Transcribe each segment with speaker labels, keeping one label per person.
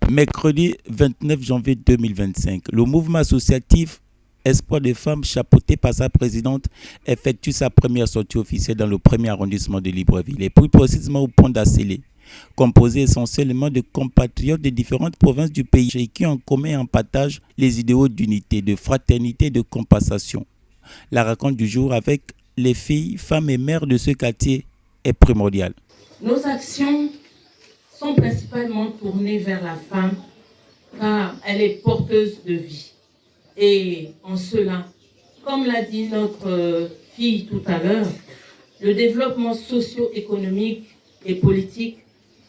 Speaker 1: Mercredi 29 janvier 2025, le mouvement associatif Espoir des femmes, chapeauté par sa présidente, effectue sa première sortie officielle dans le premier arrondissement de Libreville, et plus précisément au pont d'Acélé, composé essentiellement de compatriotes des différentes provinces du pays et qui ont en commun et en partage les idéaux d'unité, de fraternité et de compensation. La rencontre du jour avec les filles, femmes et mères de ce quartier est primordiale.
Speaker 2: Nos actions sont principalement tournées vers la femme car elle est porteuse de vie. Et en cela, comme l'a dit notre fille tout à l'heure, le développement socio-économique et politique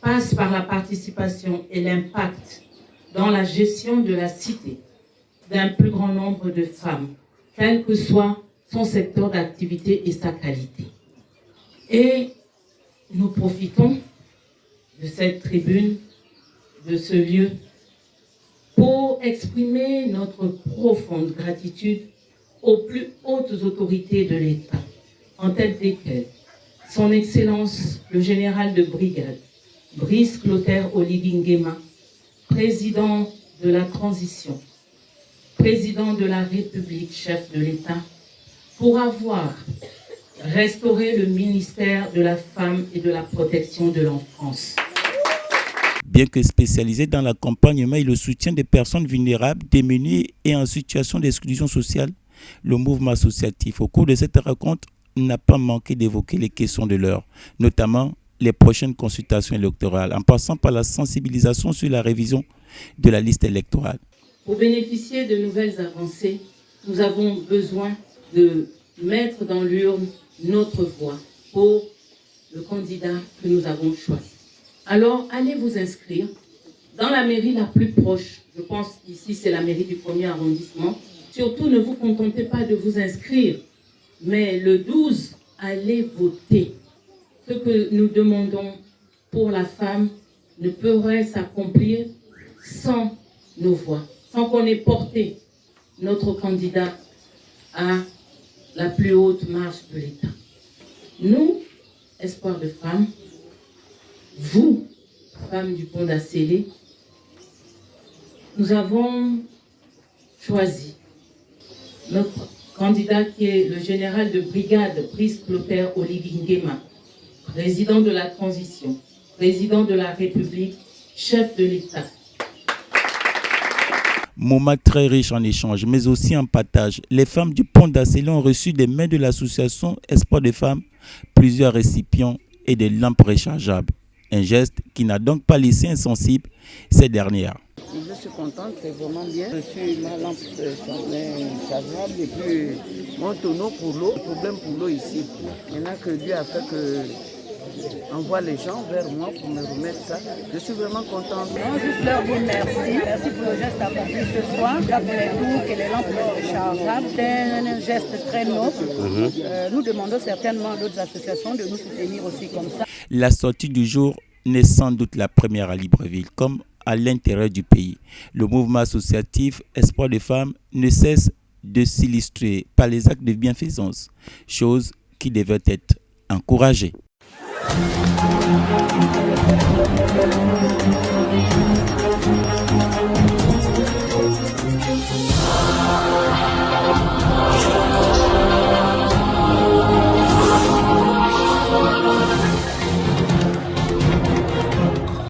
Speaker 2: passe par la participation et l'impact dans la gestion de la cité d'un plus grand nombre de femmes, quel que soit son secteur d'activité et sa qualité. Et nous profitons de cette tribune, de ce lieu, pour exprimer notre profonde gratitude aux plus hautes autorités de l'État, en tête desquelles son Excellence le général de brigade, Brice Clotaire Oligui Nguema, président de la transition, président de la République, chef de l'État, pour avoir restauré le ministère de la Femme et de la Protection de l'Enfance.
Speaker 1: Bien que spécialisé dans l'accompagnement et le soutien des personnes vulnérables, démunies et en situation d'exclusion sociale, le mouvement associatif, au cours de cette rencontre, n'a pas manqué d'évoquer les questions de l'heure, notamment les prochaines consultations électorales, en passant par la sensibilisation sur la révision de la liste électorale.
Speaker 2: Pour bénéficier de nouvelles avancées, nous avons besoin de mettre dans l'urne notre voix pour le candidat que nous avons choisi. Alors, allez vous inscrire dans la mairie la plus proche. Je pense ici, c'est la mairie du 1er arrondissement. Surtout, ne vous contentez pas de vous inscrire, mais le 12, allez voter. Ce que nous demandons pour la femme ne pourrait s'accomplir sans nos voix, sans qu'on ait porté notre candidat à la plus haute marche de l'État. Nous, Espoir de femmes, vous, femmes du pont d'Acélé, nous avons choisi notre candidat qui est le général de brigade Brice Clotaire Oligui Nguema, président de la transition, président de la République, chef de l'État.
Speaker 1: Moment très riche en échanges, mais aussi en partage. Les femmes du pont d'Acélé ont reçu des mains de l'association Espoir des femmes plusieurs récipients et des lampes rechargeables. Un geste qui n'a donc pas laissé insensible ces dernières.
Speaker 3: Je suis contente, c'est vraiment bien. Je suis ma lampe rechargeable et puis mon tonneau pour l'eau. Le problème pour l'eau ici. Maintenant que Dieu a fait que envoie les gens vers moi pour me remettre ça. Je suis vraiment contente.
Speaker 4: Non, juste leur dire merci. Merci pour le geste accompli ce soir. Rappelez-vous que les lampes rechargeables, c'est un geste très noble. Nous demandons certainement à d'autres associations de nous soutenir aussi comme ça.
Speaker 1: La sortie du jour n'est sans doute la première à Libreville, comme à l'intérieur du pays. Le mouvement associatif Espoir des femmes ne cesse de s'illustrer par les actes de bienfaisance, chose qui devait être encouragée.